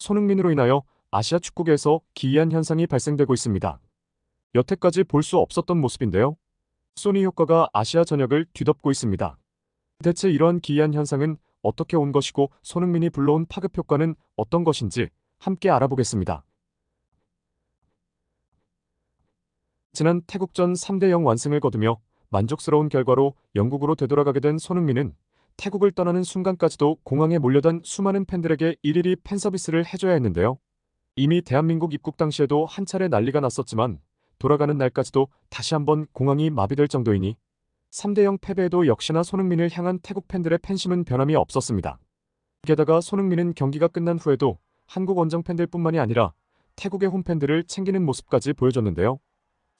손흥민으로 인하여 아시아 축구계에서 기이한 현상이 발생되고 있습니다. 여태까지 볼 수 없었던 모습인데요. 소니 효과가 아시아 전역을 뒤덮고 있습니다. 대체 이러한 기이한 현상은 어떻게 온 것이고 손흥민이 불러온 파급 효과는 어떤 것인지 함께 알아보겠습니다. 지난 태국전 3대0 완승을 거두며 만족스러운 결과로 영국으로 되돌아가게 된 손흥민은 태국을 떠나는 순간까지도 공항에 몰려든 수많은 팬들에게 일일이 팬서비스를 해줘야 했는데요. 이미 대한민국 입국 당시에도 한 차례 난리가 났었지만 돌아가는 날까지도 다시 한번 공항이 마비될 정도이니 3대0 패배에도 역시나 손흥민을 향한 태국 팬들의 팬심은 변함이 없었습니다. 게다가 손흥민은 경기가 끝난 후에도 한국 원정 팬들뿐만이 아니라 태국의 홈팬들을 챙기는 모습까지 보여줬는데요.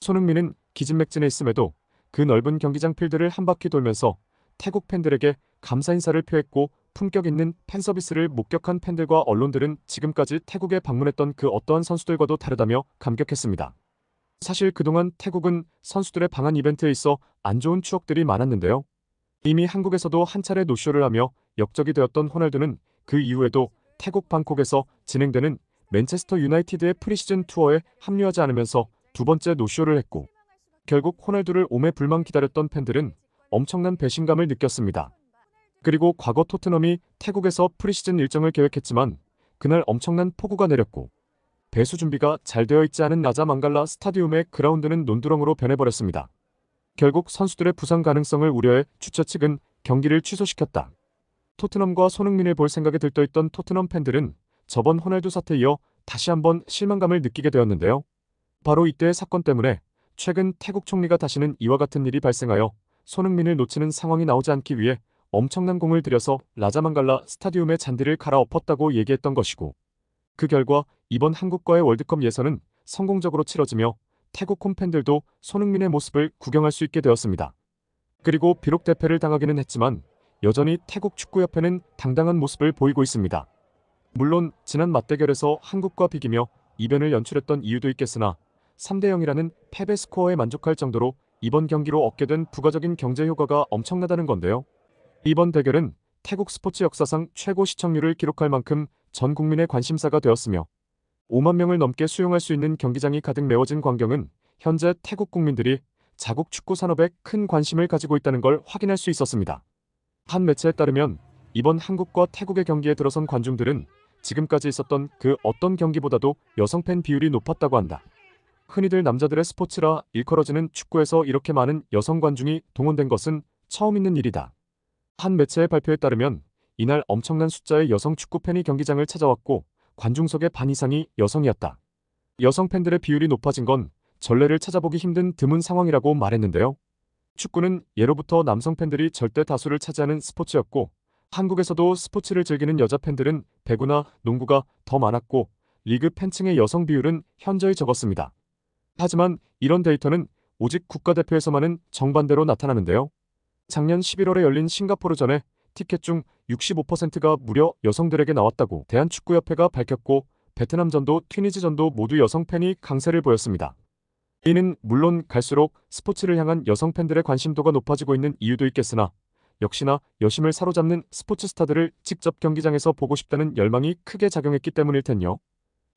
손흥민은 기진맥진에 있음에도 그 넓은 경기장 필드를 한 바퀴 돌면서 태국 팬들에게 감사 인사를 표했고 품격 있는 팬서비스를 목격한 팬들과 언론들은 지금까지 태국에 방문했던 그 어떠한 선수들과도 다르다며 감격했습니다. 사실 그동안 태국은 선수들의 방한 이벤트에 있어 안 좋은 추억들이 많았는데요. 이미 한국에서도 한 차례 노쇼를 하며 역적이 되었던 호날두는 그 이후에도 태국 방콕에서 진행되는 맨체스터 유나이티드의 프리시즌 투어에 합류하지 않으면서 두 번째 노쇼를 했고 결국 호날두를 오매불망 기다렸던 팬들은 엄청난 배신감을 느꼈습니다. 그리고 과거 토트넘이 태국에서 프리시즌 일정을 계획했지만 그날 엄청난 폭우가 내렸고 배수 준비가 잘 되어 있지 않은 라자 망갈라 스타디움의 그라운드는 논두렁으로 변해버렸습니다. 결국 선수들의 부상 가능성을 우려해 주최 측은 경기를 취소시켰다. 토트넘과 손흥민을 볼 생각에 들떠있던 토트넘 팬들은 저번 호날두 사태에 이어 다시 한번 실망감을 느끼게 되었는데요. 바로 이때의 사건 때문에 최근 태국 총리가 다시는 이와 같은 일이 발생하여 손흥민을 놓치는 상황이 나오지 않기 위해 엄청난 공을 들여서 라자망갈라 스타디움의 잔디를 갈아엎었다고 얘기했던 것이고 그 결과 이번 한국과의 월드컵 예선은 성공적으로 치러지며 태국 홈팬들도 손흥민의 모습을 구경할 수 있게 되었습니다. 그리고 비록 대패를 당하기는 했지만 여전히 태국 축구협회는 당당한 모습을 보이고 있습니다. 물론 지난 맞대결에서 한국과 비기며 이변을 연출했던 이유도 있겠으나 3대0이라는 패배 스코어에 만족할 정도로 이번 경기로 얻게 된 부가적인 경제 효과가 엄청나다는 건데요. 이번 대결은 태국 스포츠 역사상 최고 시청률을 기록할 만큼 전 국민의 관심사가 되었으며 5만 명을 넘게 수용할 수 있는 경기장이 가득 메워진 광경은 현재 태국 국민들이 자국 축구 산업에 큰 관심을 가지고 있다는 걸 확인할 수 있었습니다. 한 매체에 따르면 이번 한국과 태국의 경기에 들어선 관중들은 지금까지 있었던 그 어떤 경기보다도 여성 팬 비율이 높았다고 한다. 흔히들 남자들의 스포츠라 일컬어지는 축구에서 이렇게 많은 여성 관중이 동원된 것은 처음 있는 일이다. 한 매체의 발표에 따르면 이날 엄청난 숫자의 여성 축구 팬이 경기장을 찾아왔고 관중석의 반 이상이 여성이었다. 여성 팬들의 비율이 높아진 건 전례를 찾아보기 힘든 드문 상황이라고 말했는데요. 축구는 예로부터 남성 팬들이 절대 다수를 차지하는 스포츠였고 한국에서도 스포츠를 즐기는 여자 팬들은 배구나 농구가 더 많았고 리그 팬층의 여성 비율은 현저히 적었습니다. 하지만 이런 데이터는 오직 국가대표에서만은 정반대로 나타나는데요. 작년 11월에 열린 싱가포르전에 티켓 중 65%가 무려 여성들에게 나왔다고 대한축구협회가 밝혔고 베트남전도 튀니지전도 모두 여성 팬이 강세를 보였습니다. 이는 물론 갈수록 스포츠를 향한 여성 팬들의 관심도가 높아지고 있는 이유도 있겠으나 역시나 여심을 사로잡는 스포츠 스타들을 직접 경기장에서 보고 싶다는 열망이 크게 작용했기 때문일 텐요.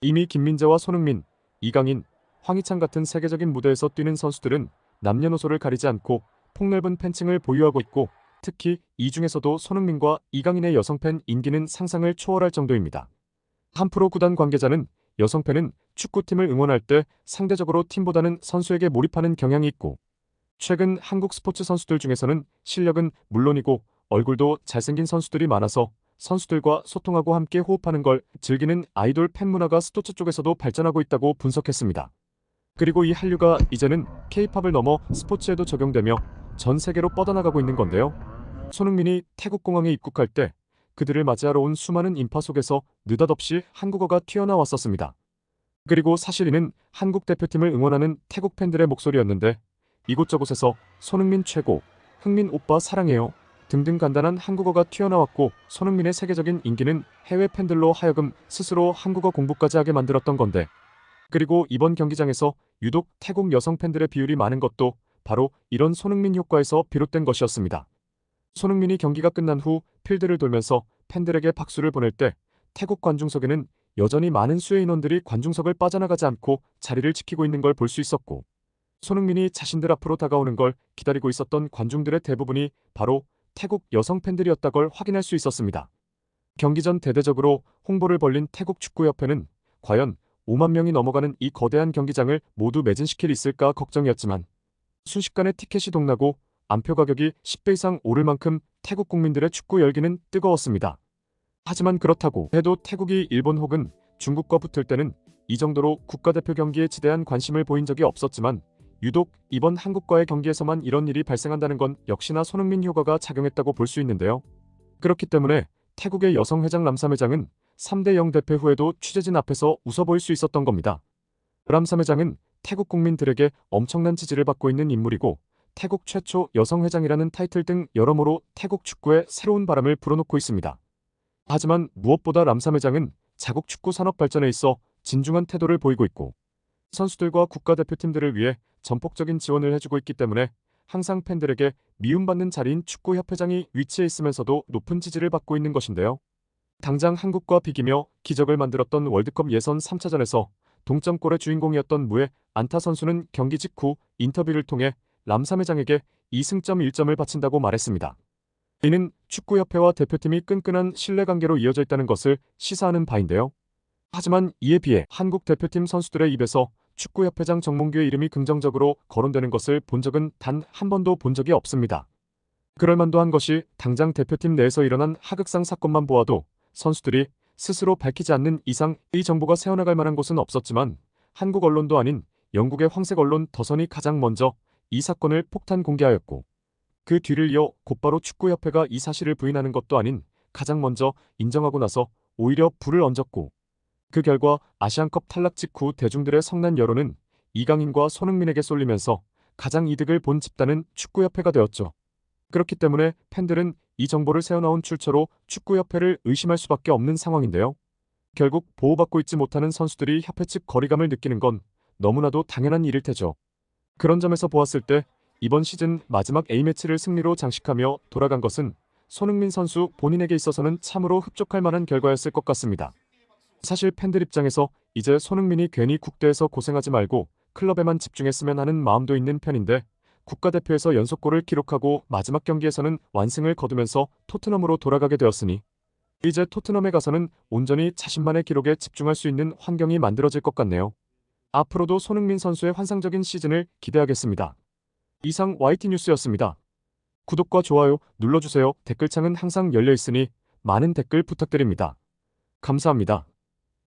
이미 김민재와 손흥민, 이강인, 황희찬 같은 세계적인 무대에서 뛰는 선수들은 남녀노소를 가리지 않고 폭넓은 팬층을 보유하고 있고 특히 이 중에서도 손흥민과 이강인의 여성 팬 인기는 상상을 초월할 정도입니다. 한 프로 구단 관계자는 여성 팬은 축구팀을 응원할 때 상대적으로 팀보다는 선수에게 몰입하는 경향이 있고 최근 한국 스포츠 선수들 중에서는 실력은 물론이고 얼굴도 잘생긴 선수들이 많아서 선수들과 소통하고 함께 호흡하는 걸 즐기는 아이돌 팬 문화가 스포츠 쪽에서도 발전하고 있다고 분석했습니다. 그리고 이 한류가 이제는 K-팝을 넘어 스포츠에도 적용되며 전 세계로 뻗어나가고 있는 건데요. 손흥민이 태국 공항에 입국할 때 그들을 맞이하러 온 수많은 인파 속에서 느닷없이 한국어가 튀어나왔었습니다. 그리고 사실 이는 한국 대표팀을 응원하는 태국 팬들의 목소리였는데 이곳저곳에서 손흥민 최고, 흥민 오빠 사랑해요 등등 간단한 한국어가 튀어나왔고 손흥민의 세계적인 인기는 해외 팬들로 하여금 스스로 한국어 공부까지 하게 만들었던 건데 그리고 이번 경기장에서 유독 태국 여성 팬들의 비율이 많은 것도 바로 이런 손흥민 효과에서 비롯된 것이었습니다. 손흥민이 경기가 끝난 후 필드를 돌면서 팬들에게 박수를 보낼 때 태국 관중석에는 여전히 많은 수의 인원들이 관중석을 빠져나가지 않고 자리를 지키고 있는 걸 볼 수 있었고, 손흥민이 자신들 앞으로 다가오는 걸 기다리고 있었던 관중들의 대부분이 바로 태국 여성 팬들이었다 걸 확인할 수 있었습니다. 경기 전 대대적으로 홍보를 벌린 태국 축구협회는 과연 5만 명이 넘어가는 이 거대한 경기장을 모두 매진시킬 있을까 걱정이었지만, 순식간에 티켓이 동나고 안표 가격이 10배 이상 오를 만큼 태국 국민들의 축구 열기는 뜨거웠습니다. 하지만 그렇다고 해도 태국이 일본 혹은 중국과 붙을 때는 이 정도로 국가대표 경기에 지대한 관심을 보인 적이 없었지만, 유독 이번 한국과의 경기에서만 이런 일이 발생한다는 건 역시나 손흥민 효과가 작용했다고 볼 수 있는데요. 그렇기 때문에 태국의 여성 회장 람삼 회장은 3대0 대패 후에도 취재진 앞에서 웃어 보일 수 있었던 겁니다. 람삼 회장은 태국 국민들에게 엄청난 지지를 받고 있는 인물이고, 태국 최초 여성 회장이라는 타이틀 등 여러모로 태국 축구에 새로운 바람을 불어넣고 있습니다. 하지만 무엇보다 람삼 회장은 자국 축구 산업 발전에 있어 진중한 태도를 보이고 있고, 선수들과 국가대표팀들을 위해 전폭적인 지원을 해주고 있기 때문에 항상 팬들에게 미움받는 자리인 축구협회장이 위치해 있으면서도 높은 지지를 받고 있는 것인데요. 당장 한국과 비기며 기적을 만들었던 월드컵 예선 3차전에서 동점골의 주인공이었던 무에 안타 선수는 경기 직후 인터뷰를 통해 람삼 회장에게 2승점 1점을 바친다고 말했습니다. 이는 축구협회와 대표팀이 끈끈한 신뢰관계로 이어져 있다는 것을 시사하는 바인데요. 하지만 이에 비해 한국 대표팀 선수들의 입에서 축구협회장 정몽규의 이름이 긍정적으로 거론되는 것을 본 적은 단 한 번도 본 적이 없습니다. 그럴만도 한 것이 당장 대표팀 내에서 일어난 하극상 사건만 보아도 선수들이 스스로 밝히지 않는 이상 이 정보가 새어나갈 만한 곳은 없었지만, 한국 언론도 아닌 영국의 황색 언론 더선이 가장 먼저 이 사건을 폭탄 공개하였고, 그 뒤를 이어 곧바로 축구협회가 이 사실을 부인하는 것도 아닌 가장 먼저 인정하고 나서 오히려 불을 얹었고, 그 결과 아시안컵 탈락 직후 대중들의 성난 여론은 이강인과 손흥민에게 쏠리면서 가장 이득을 본 집단은 축구협회가 되었죠. 그렇기 때문에 팬들은 이 정보를 새어나온 출처로 축구협회를 의심할 수밖에 없는 상황인데요. 결국 보호받고 있지 못하는 선수들이 협회 측 거리감을 느끼는 건 너무나도 당연한 일일 테죠. 그런 점에서 보았을 때 이번 시즌 마지막 A매치를 승리로 장식하며 돌아간 것은 손흥민 선수 본인에게 있어서는 참으로 흡족할 만한 결과였을 것 같습니다. 사실 팬들 입장에서 이제 손흥민이 괜히 국대에서 고생하지 말고 클럽에만 집중했으면 하는 마음도 있는 편인데, 국가대표에서 연속골을 기록하고 마지막 경기에서는 완승을 거두면서 토트넘으로 돌아가게 되었으니 이제 토트넘에 가서는 온전히 자신만의 기록에 집중할 수 있는 환경이 만들어질 것 같네요. 앞으로도 손흥민 선수의 환상적인 시즌을 기대하겠습니다. 이상 YT뉴스였습니다. 구독과 좋아요 눌러주세요. 댓글창은 항상 열려있으니 많은 댓글 부탁드립니다. 감사합니다.